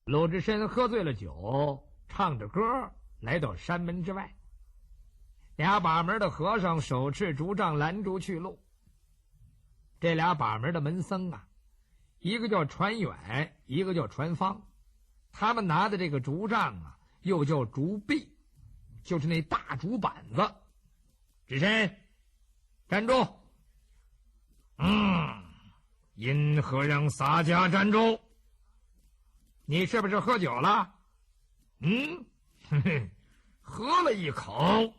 鲁智深喝醉了酒，唱着歌来到山门之外。俩把门的和尚手持竹杖拦住去路。这俩把门的门僧啊，一个叫传远，一个叫传方。他们拿的这个竹杖啊，又叫竹臂，就是那大竹板子。智深，站住！因何让洒家站住？你是不是喝酒了？喝了一口。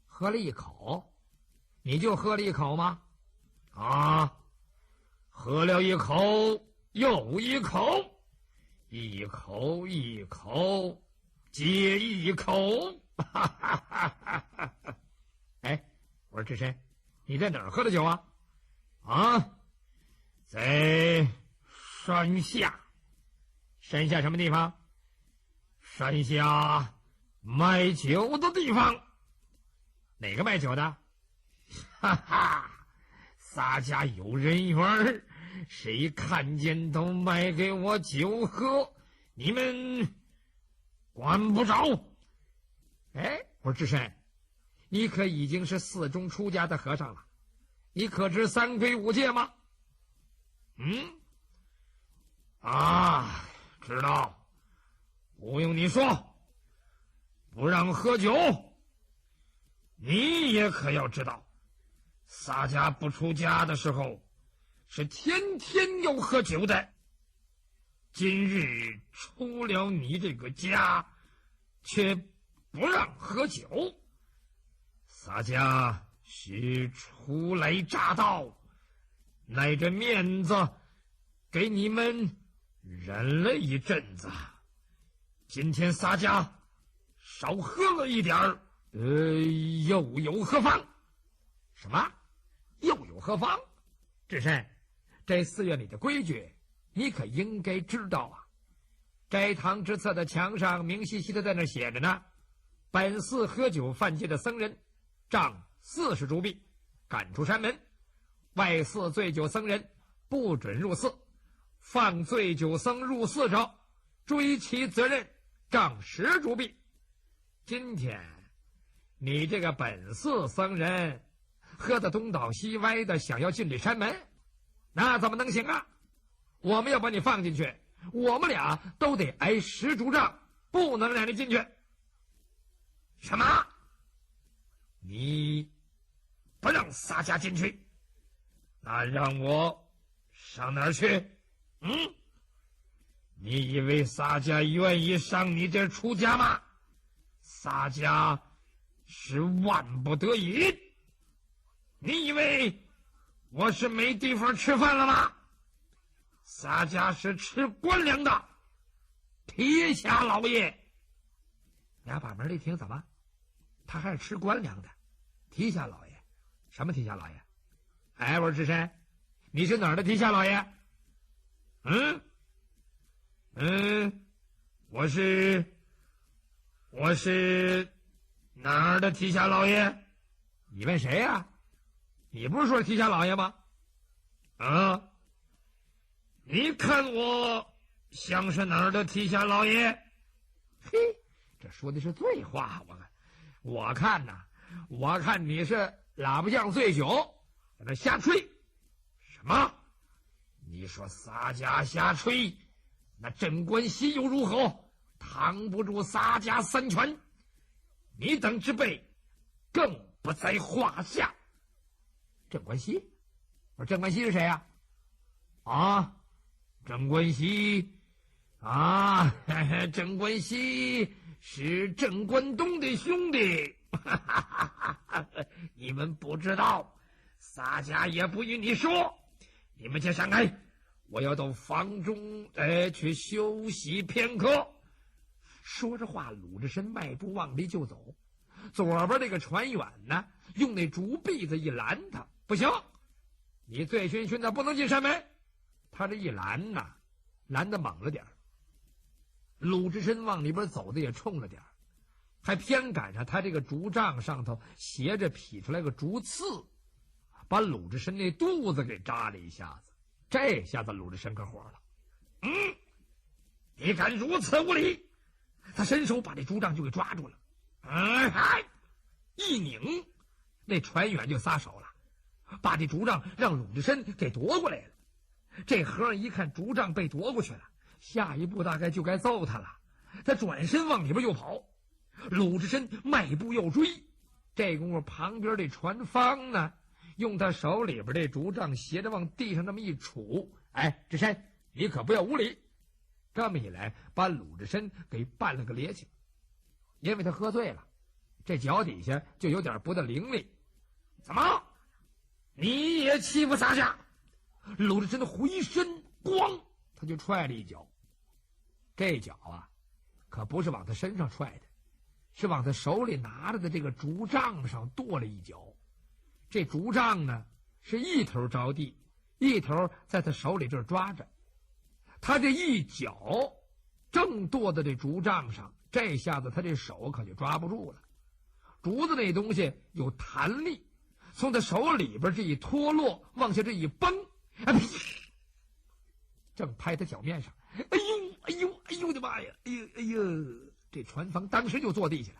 喝了一口？你就喝了一口吗？喝了一口又一口，一口一口接一口。哎，我说智深，你在哪儿喝的酒啊？在山下。山下什么地方？山下卖酒的地方。哪个卖酒的？洒家有人缘，谁看见都卖给我酒喝，你们管不着。哎，我说智深，你可已经是4中出家的和尚了，你可知3规5戒吗？知道。不用你说，不让喝酒。你也可要知道，洒家不出家的时候是天天要喝酒的。今日出了你这个家，却不让喝酒。洒家是初来乍到，耐着面子给你们忍了一阵子。今天洒家少喝了一点儿，又有何妨？什么？又有何妨？智深，这寺院里的规矩你可应该知道啊。斋堂之侧的墙上明细细的在那写着呢，本寺喝酒犯戒的僧人杖40竹币，赶出山门；外寺醉酒僧人不准入寺，放醉酒僧入寺者追其责任，杖10竹币。今天你这个本寺僧人喝得东倒西歪的，想要进这山门，那怎么能行啊？我们要把你放进去，我们俩都得挨10竹杖，不能让你进去。什么？你不让洒家进去，那让我上哪儿去？你以为洒家愿意上你这出家吗？洒家是万不得已。你以为我是没地方吃饭了吗？洒家是吃官粮的，提辖老爷。俩把门一听，怎么他还是吃官粮的？提辖老爷？什么提辖老爷？哎，我说智深，你是哪儿的提辖老爷？我是哪儿的提辖老爷？你问谁呀？你不是说提辖老爷吗？你看我像是哪儿的提辖老爷？嘿，这说的是醉话。我看你是喇叭匠醉酒，在那瞎吹。什么？你说洒家瞎吹？那镇关西又如何？扛不住洒家3拳，你等之辈更不在话下。镇关西？我说镇关西是谁呀？镇关西镇关西是镇关东的兄弟。你们不知道，洒家也不与你说。你们先闪开，我要到房中去休息片刻。说着话，鲁智深迈步往里就走。左边这个传远呢，用那竹篦子一拦他，不行，你醉醺醺的不能进山门。他这一拦呐，拦得猛了点儿。鲁智深往里边走的也冲了点儿，还偏赶上他这个竹杖上头斜着劈出来个竹刺，把鲁智深那肚子给扎了一下子。这下子鲁智深可火了。你敢如此无礼！他伸手把这竹杖就给抓住了，一拧，那船员就撒手了，把这竹杖让鲁智深给夺过来了。这和尚一看竹杖被夺过去了，下一步大概就该揍他了，他转身往里边又跑，鲁智深迈步要追。这功夫旁边这船方呢，用他手里边这竹杖斜着往地上这么一杵，智深，你可不要无礼！这么一来，把鲁智深给绊了个趔趄，因为他喝醉了，这脚底下就有点不大伶俐。怎么，你也欺负洒家？鲁智深的回身，咣，他就踹了一脚。这脚啊，可不是往他身上踹的，是往他手里拿着的这个竹杖上跺了一脚。这竹杖呢，是一头着地，一头在他手里这儿抓着。他这一脚正跺在这竹杖上，这下子他这手可就抓不住了。竹子那东西有弹力，从他手里边这一脱落，往下这一崩，正拍他脚面上。哎呦我的妈呀！哎呦！这船房当时就坐地下了，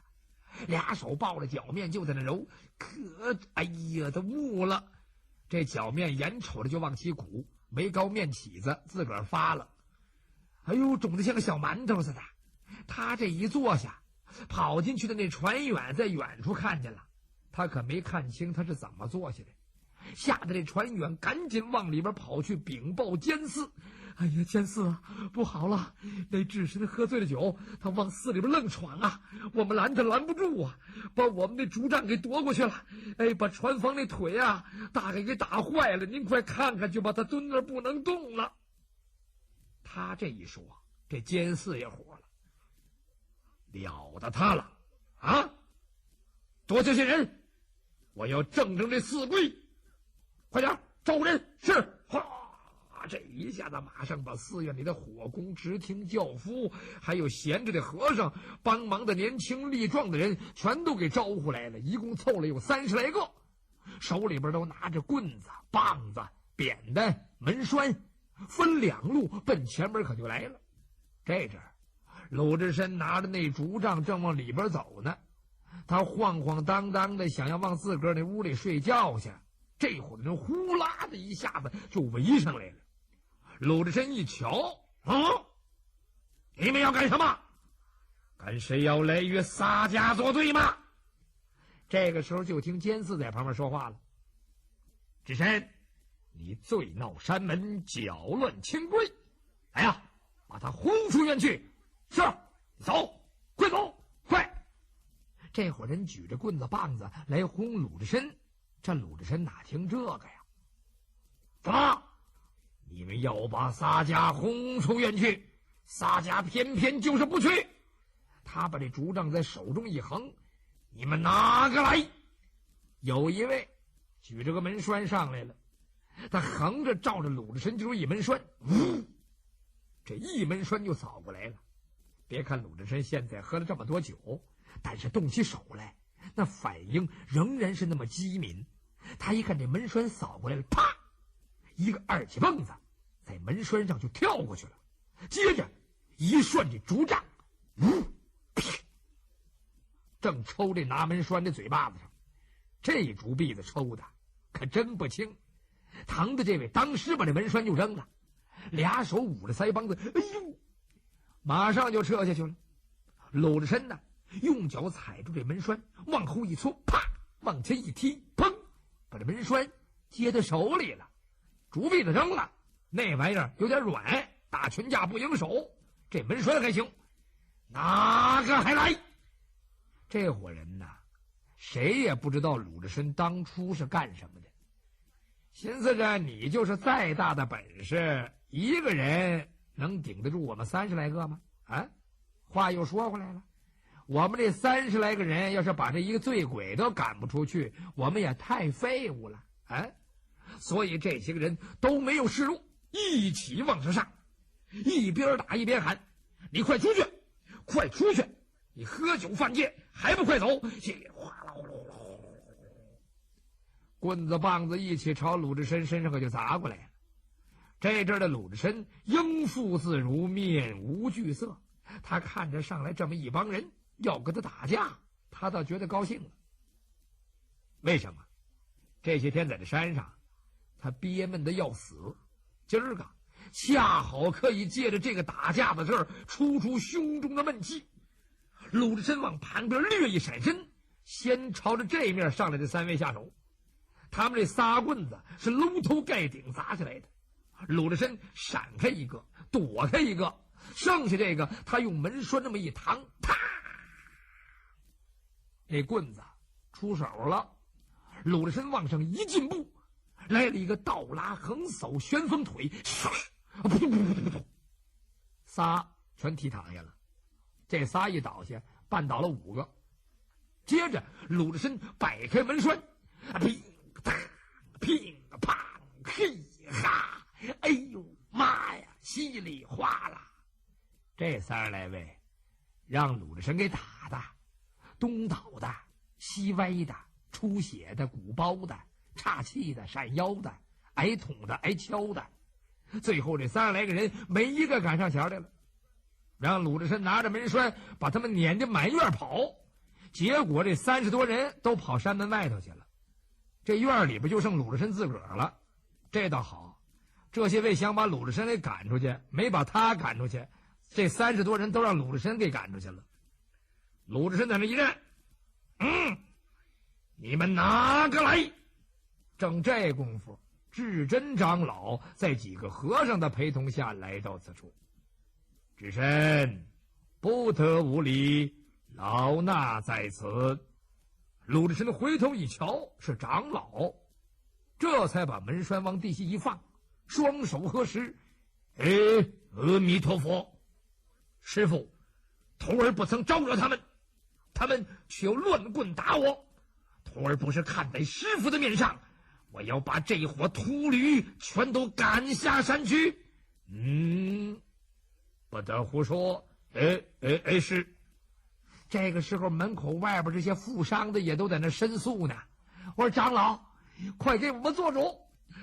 俩手抱着脚面就在那揉，可他悟了。这脚面眼瞅着就往起鼓，没高面起子自个儿发了，肿得像个小馒头似的。他这一坐下，跑进去的那船员在远处看见了，他可没看清他是怎么坐下的，吓得这船员赶紧往里边跑去禀报监司。监司啊，不好了，那智深喝醉了酒，他往寺里边愣闯啊，我们拦他拦不住啊，把我们那竹杖给夺过去了，把船房那腿啊大概给打坏了，您快看看，就把他蹲那儿不能动了。他这一说，这监司也火了，了得他了啊！夺这些人，我要正这寺规，快点招人！是。这一下子马上把寺院里的火工、执厅教夫，还有闲着的和尚、帮忙的年轻力壮的人全都给招呼来了，一共凑了有30来个，手里边都拿着棍子、棒子、扁担、门栓，分两路奔前门可就来了。这阵儿鲁智深拿着那竹杖正往里边走呢，他晃晃荡荡的想要往自个儿那屋里睡觉去，这伙的人呼啦的一下子就围上来了。鲁智深一瞧，你们要干什么？看谁要来与洒家作对吗？这个时候就听监司在旁边说话了：智深，你醉闹山门，搅乱清规，来呀，把他轰出院去。是，走，快走，快！这伙人举着棍子棒子来轰鲁智深，这鲁智深哪听这个呀？怎么？你们要把洒家轰出院去，洒家偏偏就是不去。他把这竹杖在手中一横，你们拿个来。有一位举着个门栓上来了，他横着照着鲁智深就是一门栓，这一门栓就扫过来了。别看鲁智深现在喝了这么多酒，但是动起手来那反应仍然是那么机敏。他一看这门栓扫过来了，啪，一个二起蹦子在门栓上就跳过去了，接着一涮这竹杖，正抽这拿门栓的嘴巴子上。这竹篦子抽的可真不轻，疼的这位当时把这门栓就扔了，俩手捂着腮帮子，马上就撤下去了。鲁智深呢，用脚踩住这门栓，往后一搓，啪，往前一踢，砰，把这门栓接在手里了。竹篦子扔了，那玩意儿有点软，打群架不赢手，这门栓还行，哪个还来？这伙人呐，谁也不知道鲁智深当初是干什么的，寻思着你就是再大的本事，一个人能顶得住我们30来个吗？话又说回来了，我们这30来个人要是把这一个醉鬼都赶不出去，我们也太废物了所以这些个人都没有示弱，一起往上，一边打一边喊：你快出去，快出去！你喝酒犯戒还不快走！哗啦哗啦哗啦，棍子棒子一起朝鲁智深身上可就砸过来了。这阵的鲁智深应付自如，面无惧色。他看着上来这么一帮人要跟他打架，他倒觉得高兴了。为什么？这些天在这山上，他憋闷的要死，今儿个恰好可以借着这个打架的事儿出胸中的闷气。鲁智深往旁边略一闪身，先朝着这面上来的3位下手。他们这仨棍子是搂头盖顶砸下来的，鲁智深闪开一个，躲开一个，剩下这个他用门栓那么一扛，啪，这棍子出手了。鲁智深往上一进步，来了一个倒拉横扫旋风腿，扑通扑通扑通，仨全踢躺下了。这仨一倒下，绊倒了5个。接着鲁智深摆开门栓，乒当乒乓嘿哈，哎呦妈呀，稀里哗啦！这30来位让鲁智深给打的，东倒的，西歪的，出血的，鼓包的，岔气的，闪腰的，挨捅的，挨敲的。最后这30来个人没一个赶上前来了，让鲁智深拿着门栓把他们撵着满院跑。结果这30多人都跑山门外头去了，这院里边就剩鲁智深自个儿了。这倒好，这些位想把鲁智深给赶出去，没把他赶出去，这30多人都让鲁智深给赶出去了。鲁智深在那一站，你们哪个来？正这功夫，智真长老在几个和尚的陪同下来到此处。智深，不得无礼，老衲在此。鲁智深回头一瞧，是长老，这才把门栓往地下一放，双手合十，阿弥陀佛。师父，徒儿不曾招惹他们，他们却要乱棍打我，徒儿不是看在师父的面上，我要把这伙秃驴全都赶下山去。不得胡说。是。这个时候门口外边这些负伤的也都在那申诉呢。我说长老，快给我们做主，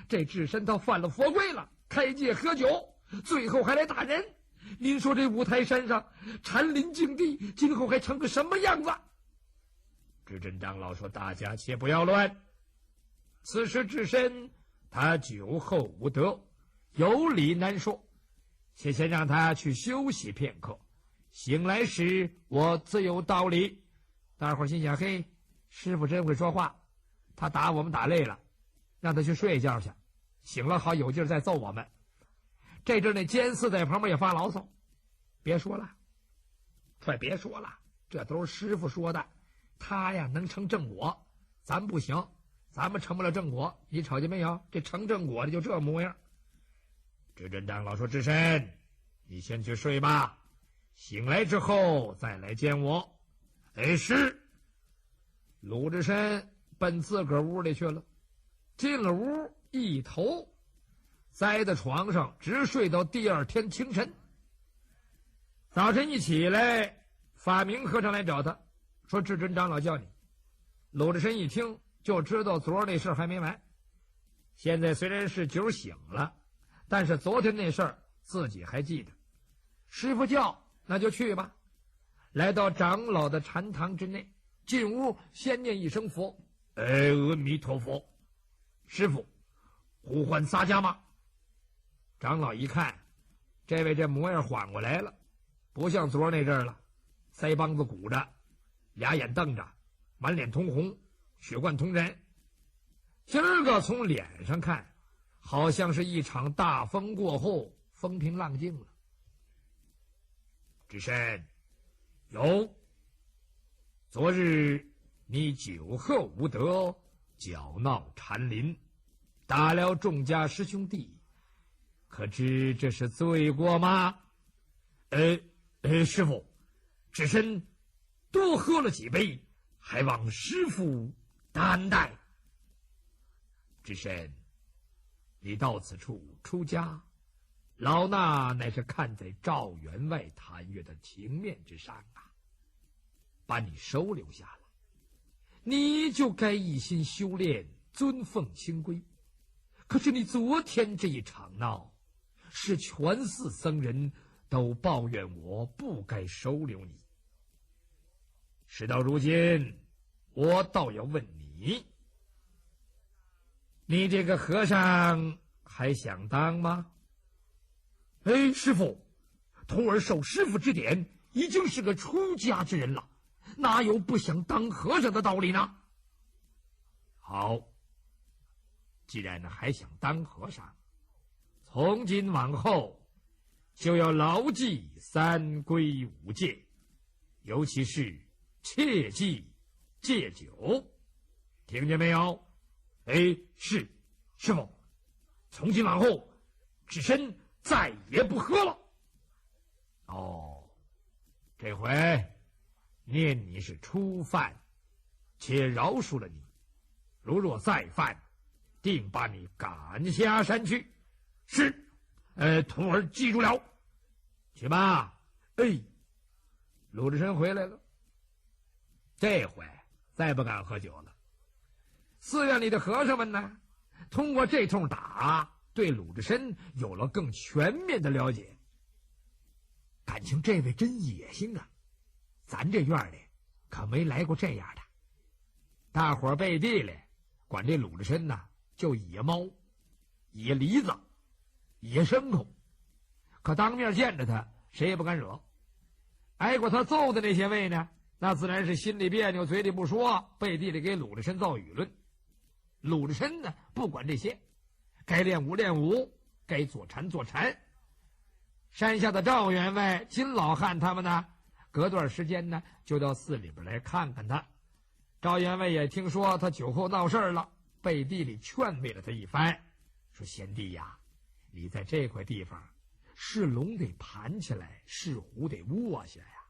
这智深他犯了佛规了，开戒喝酒，最后还来打人。您说这五台山上禅林净地今后还成个什么样子？智真长老说，大家且不要乱，此时智深他酒后无德，有理难说，先让他去休息片刻，醒来时我自有道理。大伙儿心想，嘿，师傅真会说话，他打我们打累了，让他去睡一觉去，醒了好有劲再揍我们。这阵那监寺在旁边也发牢骚，别说了，快别说了，这都是师傅说的，他呀能成正果，咱不行，咱们成不了正果。你瞅见没有，这成正果的就这模样。智真长老说，智深，你先去睡吧，醒来之后再来见我。是。鲁智深奔自个儿屋里去了，进了屋一头栽在床上，直睡到第二天清晨。早晨一起来，法明和尚来找他，说智真长老叫你。鲁智深一听就知道昨儿那事儿还没完，现在虽然是酒醒了，但是昨天那事儿自己还记得。师傅叫，那就去吧。来到长老的禅堂之内，进屋先念一声佛，阿弥陀佛。师傅，呼唤洒家吗？长老一看，这位这模样缓过来了，不像昨儿那阵儿了，腮帮子鼓着，俩眼瞪着，满脸通红，血贯通人。今儿个从脸上看，好像是一场大风过后风平浪静了。智深，有，昨日你酒后无德，搅闹禅林，打了众家师兄弟，可知这是罪过吗？师父，智深多喝了几杯，还望师父担待。智深，你到此处出家，老衲乃是看在赵员外谭岳的情面之上啊，把你收留下来，你就该一心修炼，尊奉清规。可是你昨天这一场闹，使全寺僧人都抱怨我不该收留你。事到如今，我倒要问你，你这个和尚还想当吗？哎，师傅，徒儿受师傅指点，已经是个出家之人了，哪有不想当和尚的道理呢？好，既然还想当和尚，从今往后就要牢记三规五戒，尤其是切忌戒酒，听见没有？哎，是，师傅，从今往后只身再也不喝了。哦，这回念你是初犯，且饶恕了你，如若再犯，定把你赶下山去。是，徒儿记住了。去吧。哎，鲁智深回来了，这回再不敢喝酒了。寺院里的和尚们呢，通过这通打，对鲁智深有了更全面的了解。感情这位真野性啊，咱这院里可没来过这样的。大伙儿背地里管这鲁智深呢叫野猫、野梨子、野牲口，可当面见着他谁也不敢惹。挨过他揍的那些位呢，那自然是心里别扭，嘴里不说，背地里给鲁智深造舆论。鲁智深呢不管这些，该练武练武，该坐禅坐禅。山下的赵员外、金老汉他们呢，隔段时间呢就到寺里边来看看他。赵员外也听说他酒后闹事了，背地里劝慰了他一番，说：“贤弟呀，你在这块地方，是龙得盘起来，是虎得卧下呀。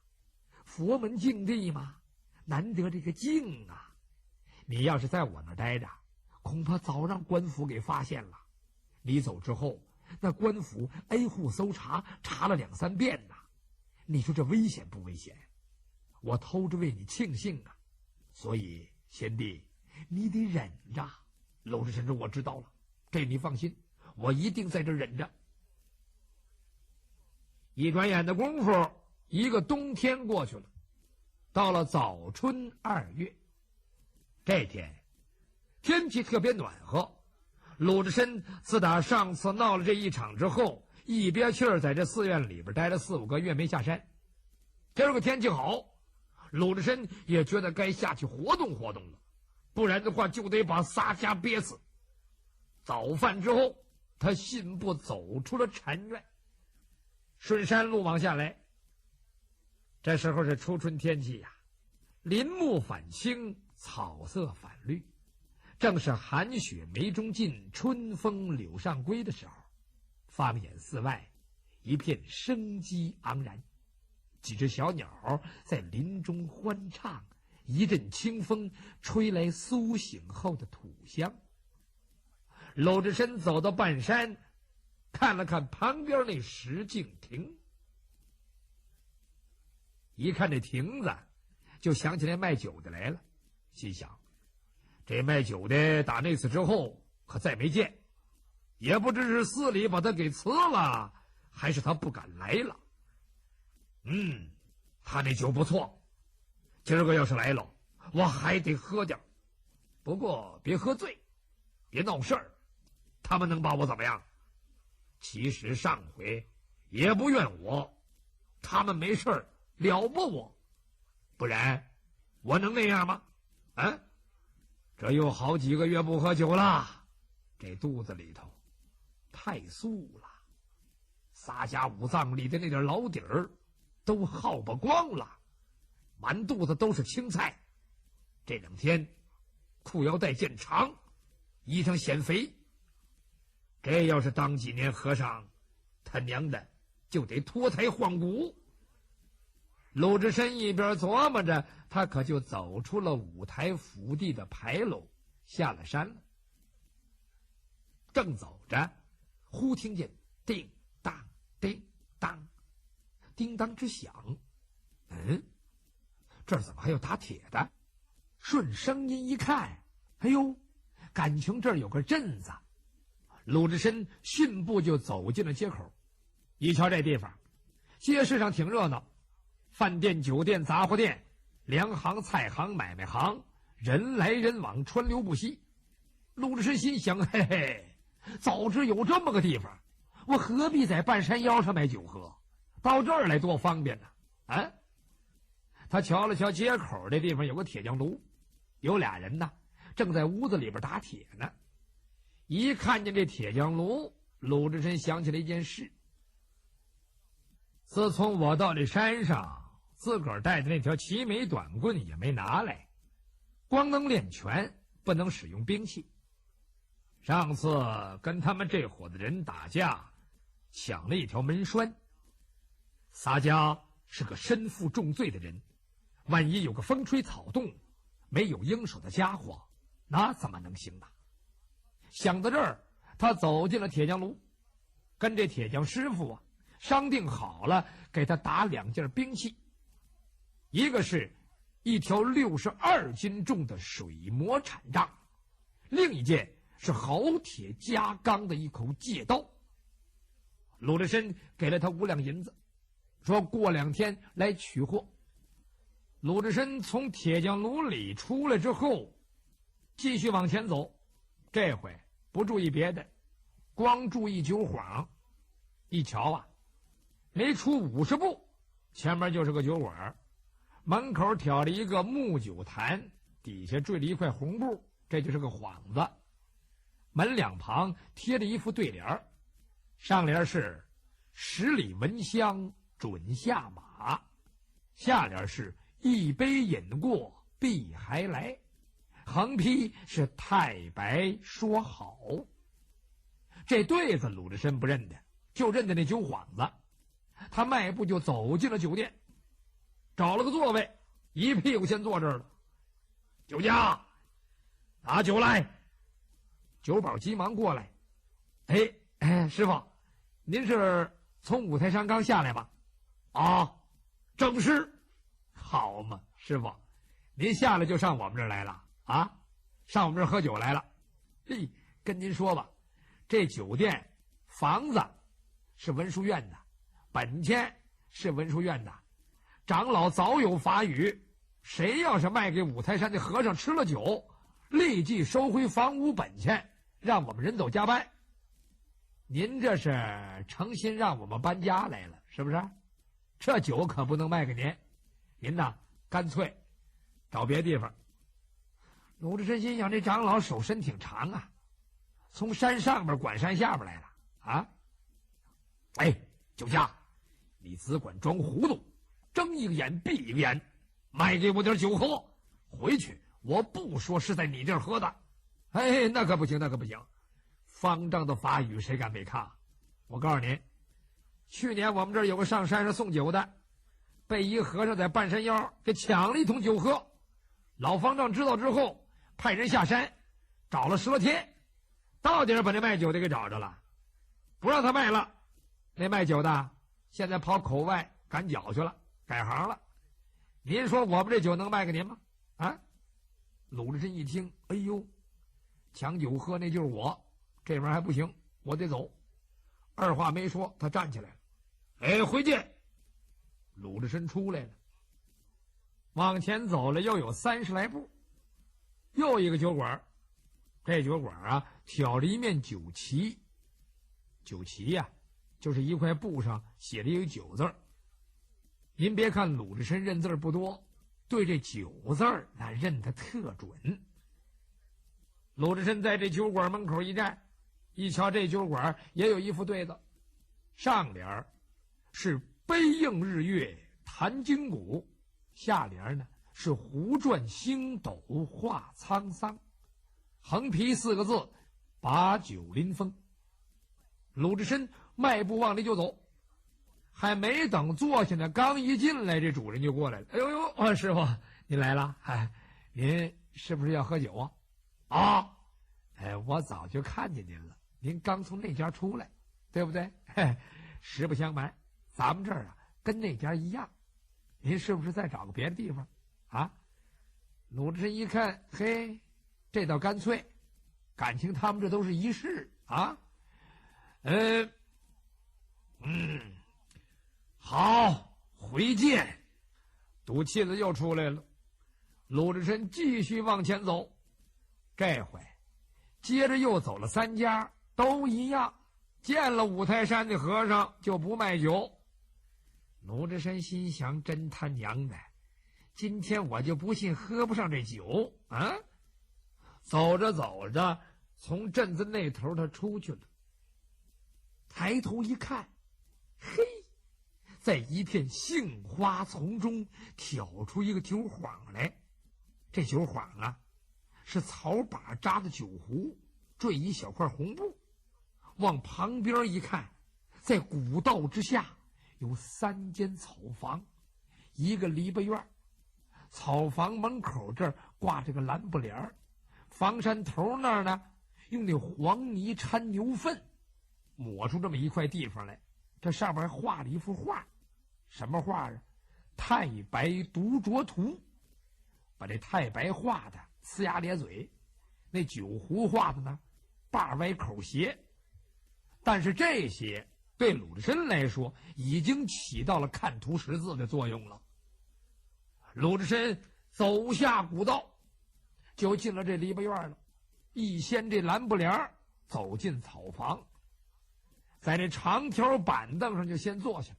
佛门净地嘛，难得这个静啊。你要是在我那儿待着，恐怕早让官府给发现了。你走之后，那官府挨户搜查，查了2、3遍呐。你说这危险不危险？我偷着为你庆幸啊。所以贤弟，你得忍着。”鲁智深说：“我知道了，这你放心，我一定在这忍着。”一转眼的功夫，一个冬天过去了，到了早春2月，这天天气特别暖和。鲁智深自打上次闹了这一场之后，一憋气儿在这寺院里边待了4、5个月没下山。今儿个天气好，鲁智深也觉得该下去活动活动了，不然的话就得把洒家憋死。早饭之后，他信步走出了禅院，顺山路往下来。这时候是初春天气呀，林木反青，草色反绿，正是寒雪梅中尽，春风柳上归的时候。放眼四外，一片生机盎然，几只小鸟在林中欢唱，一阵清风吹来苏醒后的土香。鲁智深走到半山，看了看旁边那石径亭，一看这亭子，就想起来卖酒的来了，心想：这卖酒的打那次之后可再没见，也不知是寺里把他给辞了，还是他不敢来了。他那酒不错，今儿个要是来了，我还得喝点，不过别喝醉，别闹事儿，他们能把我怎么样？其实上回也不怨我，他们没事儿了不我，不然我能那样吗？这有好几个月不喝酒了，这肚子里头太素了，洒家五脏里的那点老底儿都耗不光了，满肚子都是青菜。这2天裤腰带见长，衣裳显肥，这要是当几年和尚，他娘的就得脱胎换骨。鲁智深一边琢磨着，他可就走出了五台府地的牌楼，下了山了。正走着，忽听见叮当叮当叮当之响。这儿怎么还有打铁的？顺声音一看，哎呦，感情这儿有个镇子。鲁智深迅步就走进了街口。一瞧这地方，街市上挺热闹，饭店、酒店、杂货店、粮行、菜行、买卖行，人来人往，川流不息。鲁智深心想：嘿嘿，早知有这么个地方，我何必在半山腰上买酒喝？到这儿来多方便呢！啊！他瞧了瞧街口这地方有个铁匠炉，有俩人呢，正在屋子里边打铁呢。一看见这铁匠炉，鲁智深想起了一件事。自从我到这山上，自个儿带的那条齐眉短棍也没拿来，光能练拳，不能使用兵器。上次跟他们这伙的人打架，抢了一条门栓。洒家是个身负重罪的人，万一有个风吹草动，没有应手的家伙，那怎么能行呢？想到这儿，他走进了铁匠炉，跟这铁匠师傅商定好了，给他打2件兵器，一个是一条62斤重的水磨铲杖，另一件是好铁加钢的一口戒刀。鲁智深给了他5两银子，说过2天来取货。鲁智深从铁匠炉里出来之后，继续往前走，这回不注意别的，光注意酒幌。一瞧没出50步，前面就是个酒馆，门口挑着一个木酒坛，底下坠了一块红布，这就是个幌子。门两旁贴着一副对联，上联是10里闻香准下马，下联是一杯饮过必还来，横批是太白说好。这对子鲁智深不认得，就认得那酒幌子。他迈步就走进了酒店，找了个座位，一屁股先坐这儿了。酒家，拿酒来。酒保急忙过来。师傅，您是从五台山刚下来吗？啊，正是。好嘛，师傅，您下来就上我们这儿来了啊？上我们这儿喝酒来了。嘿，跟您说吧，这酒店房子是文殊院的，本钱是文殊院的，长老早有法语，谁要是卖给五台山的和尚吃了酒，立即收回房屋本钱，让我们人走家搬。您这是诚心让我们搬家来了，是不是？这酒可不能卖给您，您呐，干脆找别地方。鲁智深心想，这长老手伸挺长啊，从山上边管山下边来了啊！酒家，你只管装糊涂，睁一个眼闭一个眼，卖给我点酒喝，回去我不说是在你这儿喝的。那可不行，那可不行，方丈的法语谁敢违抗？我告诉您，去年我们这儿有个上山上送酒的，被一和尚在半山腰给抢了一桶酒喝。老方丈知道之后，派人下山找了10多天，到底把那卖酒的给找着了，不让他卖了。那卖酒的现在跑口外赶脚去了，改行了。您说我们这酒能卖给您吗？啊！鲁智深一听，哎呦，抢酒喝那就是我，这边还不行，我得走。二话没说，他站起来了。回见。鲁智深出来了，往前走了又有30来步，又一个酒馆。这酒馆挑着一面酒旗，酒旗就是一块布上写着一个酒字儿。您别看鲁智深认字不多，对这酒字儿那认得特准。鲁智深在这酒馆门口一站，一瞧这酒馆也有一副对子，上联是悲映日月弹筋骨，下联呢是胡转星斗化沧桑，横批4个字，把酒临风。鲁智深迈步往里就走，还没等坐下呢，刚一进来，这主人就过来了。哎呦，师傅您来了，您是不是要喝酒啊？我早就看见您了，您刚从那家出来，对不对？实不相瞒，咱们这儿跟那家一样，您是不是再找个别的地方啊？鲁智深一看，这倒干脆，感情他们这都是一世啊。好，回见。赌气子又出来了。鲁智深继续往前走，这回接着又走了3家，都一样，见了五台山的和尚就不卖酒。鲁智深心想，真他娘的，今天我就不信喝不上这酒啊！走着走着，从镇子那头他出去了，抬头一看，嘿，在一片杏花丛中挑出一个酒幌来。这酒幌啊，是草把扎的酒壶，缀一小块红布。往旁边一看，在古道之下有3间草房，一个篱笆院。草房门口这儿挂着个蓝布帘，房山头那儿呢，用那黄泥掺牛粪抹出这么一块地方来，这上面画了一幅画。什么画啊？太白独酌图。把这太白画的呲牙咧嘴，那酒壶画的呢把歪口斜。但是这些对鲁智深来说已经起到了看图识字的作用了。鲁智深走下古道，就进了这篱笆院了，一掀这蓝布帘，走进草房，在这长条板凳上就先坐下。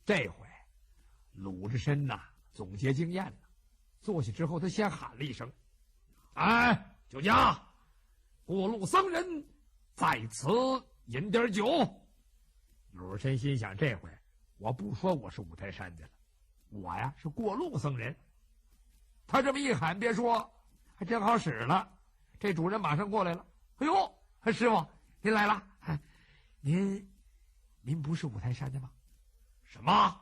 这回鲁智深呐总结经验了，坐下之后他先喊了一声：“哎，酒家，过路僧人在此饮点酒。”鲁智深心想，这回我不说我是五台山的了，我呀是过路僧人。他这么一喊，别说，还真好使了。这主人马上过来了。哎呦，师傅您来了。您不是五台山的吗？什么？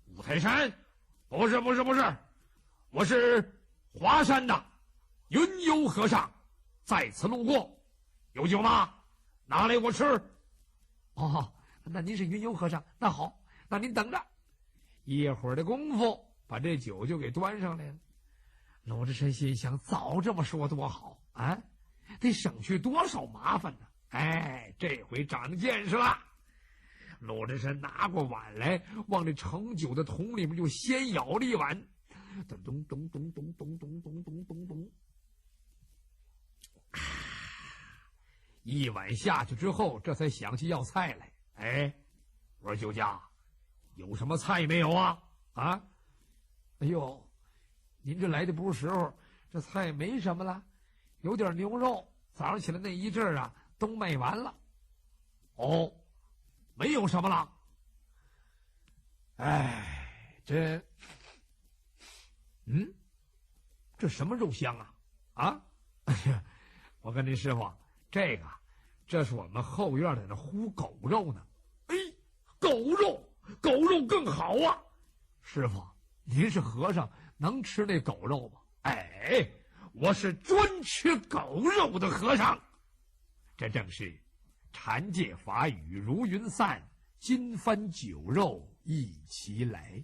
五台山？不是，我是华山的云游和尚，在此路过，有酒吗？拿来我吃。哦，那您是云游和尚，那好，那您等着。一会儿的功夫，把这酒就给端上来了。鲁智深心想，早这么说多好啊，得省去多少麻烦呢？哎，这回长见识了。鲁智深拿过碗来，往这盛酒的桶里面就先舀了一碗，咚咚咚咚咚咚咚咚咚咚咚，一碗下去之后，这才想起要菜来。哎，我说酒家，有什么菜没有啊？啊？哎呦，您这来的不是时候，这菜没什么了，有点牛肉，早上起来那一阵儿啊，都卖完了。哦，没有什么了。哎，这什么肉香啊？啊？哎呀，我跟您师傅，这是我们后院的那烀狗肉呢。哎，狗肉更好啊！师傅，您是和尚，能吃那狗肉吗？哎，我是专吃狗肉的和尚。这正是禅界法语如云散，金帆酒肉一齐来。